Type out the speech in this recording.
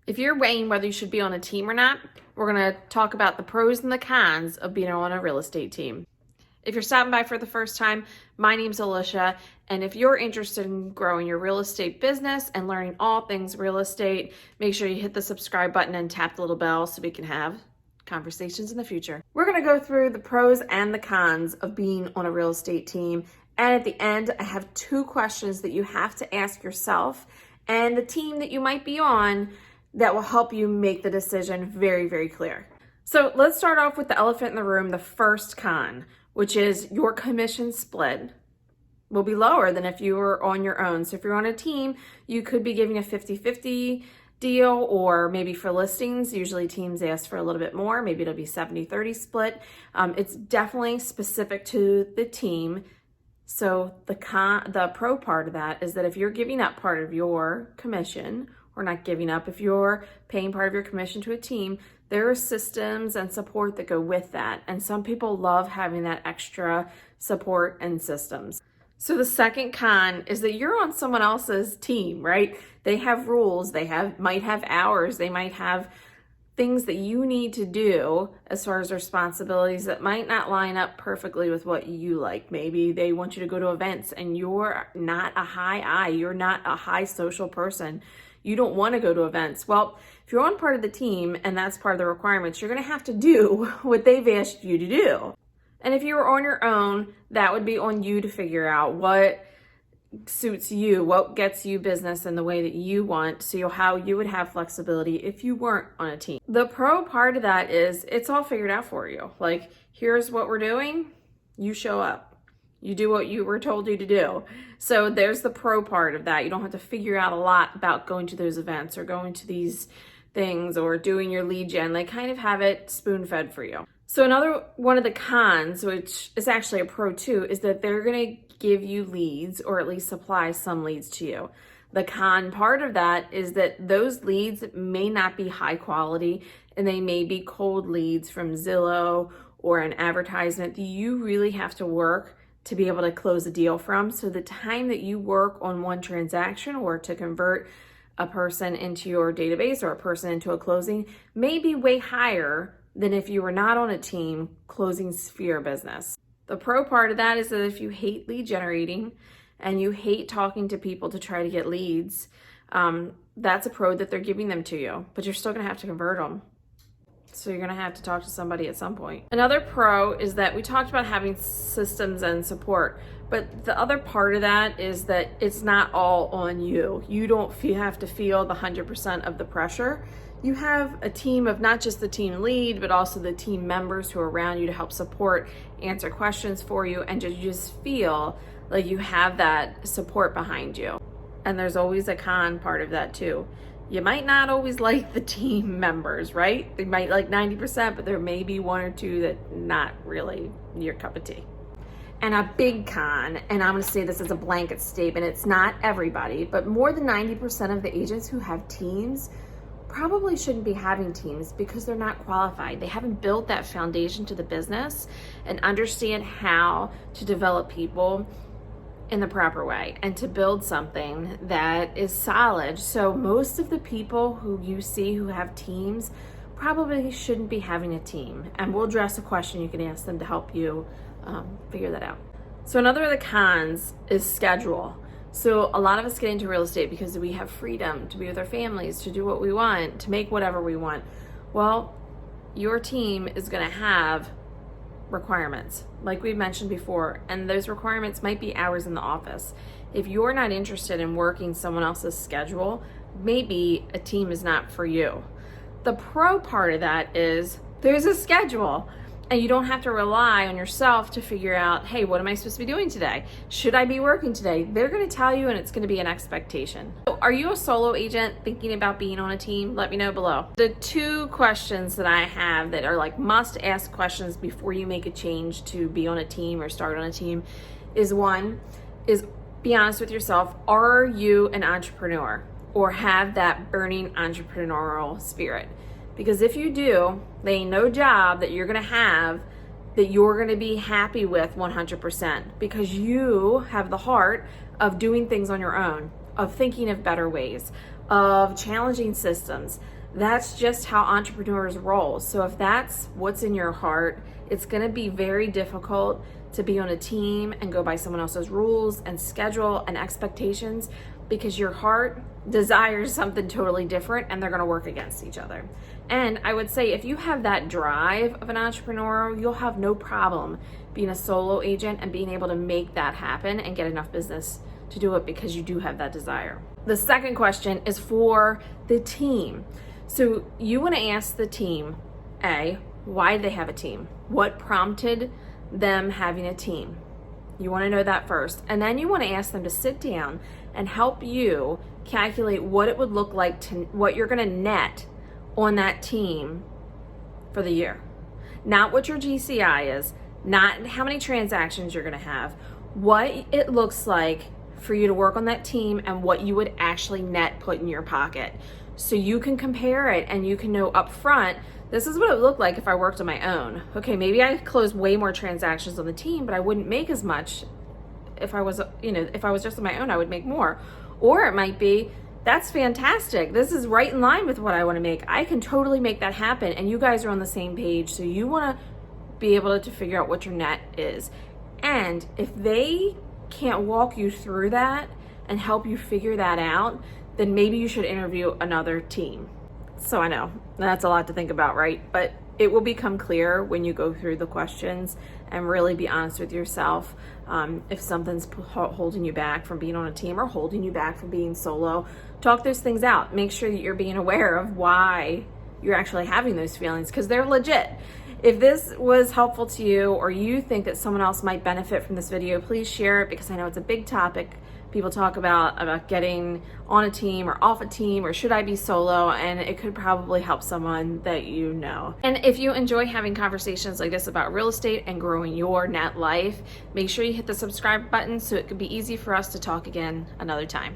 If you're weighing whether you should be on a team or not, we're going to talk about the pros and the cons of being on a real estate team. If you're stopping by for the first time, my name's Alicia, and if you're interested in growing your real estate business and learning all things real estate, make sure you hit the subscribe button and tap the little bell so we can have conversations in the future. We're going to go through the pros and the cons of being on a real estate team, and at the end, I have 2 questions that you have to ask yourself and the team that you might be on that will help you make the decision very, very clear. So let's start off with the elephant in the room, the first con, which is your commission split will be lower than if you were on your own. So if you're on a team, you could be giving a 50-50 deal, or maybe for listings, usually teams ask for a little bit more. Maybe it'll be 70-30 split. It's definitely specific to the team. So the pro part of that is that if you're giving up part of your commission, or not giving up, if you're paying part of your commission to a team, there are systems and support that go with that. And some people love having that extra support and systems. So the second con is that you're on someone else's team, right? They have rules, might have hours, they might have things that you need to do as far as responsibilities that might not line up perfectly with what you like. Maybe they want you to go to events and you're not a high I, you're not a high social person. You don't want to go to events. Well, if you're on part of the team and that's part of the requirements, you're going to have to do what they've asked you to do. And if you were on your own, that would be on you to figure out what suits you, what gets you business in the way that you want, so how you would have flexibility if you weren't on a team. The pro part of that is it's all figured out for you. Like, here's what we're doing, you show up. You do what you were told you to do. So there's the pro part of that. You don't have to figure out a lot about going to those events or going to these things or doing your lead gen. They kind of have it spoon-fed for you. So another one of the cons, which is actually a pro too, is that they're going to give you leads, or at least supply some leads to you. The con part of that is that those leads may not be high quality, and they may be cold leads from Zillow or an advertisement that you really have to work to be able to close a deal from. So the time that you work on one transaction or to convert a person into your database or a person into a closing may be way higher than if you were not on a team closing sphere business. The pro part of that is that if you hate lead generating and you hate talking to people to try to get leads, that's a pro that they're giving them to you, but you're still gonna have to convert them. So you're gonna have to talk to somebody at some point. Another pro is that we talked about having systems and support, but the other part of that is that it's not all on you. You don't have to feel the 100% of the pressure. You have a team of not just the team lead, but also the team members who are around you to help support, answer questions for you, and just feel like you have that support behind you. And there's always a con part of that too. You might not always like the team members, right? They might like 90%, but there may be 1 or 2 that not really your cup of tea. And a big con, and I'm gonna say this as a blanket statement, it's not everybody, but more than 90% of the agents who have teams probably shouldn't be having teams because they're not qualified. They haven't built that foundation to the business and understand how to develop people in the proper way and to build something that is solid. So most of the people who you see who have teams probably shouldn't be having a team. And we'll address a question you can ask them to help you figure that out. So another of the cons is schedule. So a lot of us get into real estate because we have freedom to be with our families, to do what we want, to make whatever we want. Well, your team is gonna have requirements, like we mentioned before, and those requirements might be hours in the office. If you're not interested in working someone else's schedule, maybe a team is not for you. The pro part of that is there's a schedule, and you don't have to rely on yourself to figure out, hey, what am I supposed to be doing today? Should I be working today? They're gonna tell you, and it's gonna be an expectation. So are you a solo agent thinking about being on a team? Let me know below. The 2 questions that I have that are like must ask questions before you make a change to be on a team or start on a team is, 1, is be honest with yourself. Are you an entrepreneur or have that burning entrepreneurial spirit? Because if you do, there ain't no job that you're gonna have that you're gonna be happy with 100%, because you have the heart of doing things on your own, of thinking of better ways, of challenging systems. That's just how entrepreneurs roll. So if that's what's in your heart, it's going to be very difficult to be on a team and go by someone else's rules and schedule and expectations, because your heart desires something totally different and they're going to work against each other. And I would say if you have that drive of an entrepreneur, you'll have no problem being a solo agent and being able to make that happen and get enough business to do it, because you do have that desire. The second question is for the team. So you want to ask the team, A, why do they have a team? What prompted them having a team? You want to know that first. And then you want to ask them to sit down and help you calculate what it would look like to what you're going to net on that team for the year. Not what your GCI is, not how many transactions you're going to have, what it looks like for you to work on that team and what you would actually net put in your pocket. So you can compare it and you can know up front, this is what it would look like if I worked on my own. Okay, maybe I close way more transactions on the team, but I wouldn't make as much. If I was, if I was just on my own, I would make more. Or it might be, that's fantastic. This is right in line with what I want to make. I can totally make that happen. And you guys are on the same page. So you want to be able to figure out what your net is. And if they can't walk you through that and help you figure that out, then maybe you should interview another team. So I know that's a lot to think about, right? But it will become clear when you go through the questions and really be honest with yourself. If something's holding you back from being on a team or holding you back from being solo, talk those things out. Make sure that you're being aware of why you're actually having those feelings, because they're legit. If this was helpful to you, or you think that someone else might benefit from this video, please share it, because I know it's a big topic. People talk about getting on a team or off a team, or should I be solo, and it could probably help someone that you know. And if you enjoy having conversations like this about real estate and growing your net life, make sure you hit the subscribe button so it could be easy for us to talk again another time.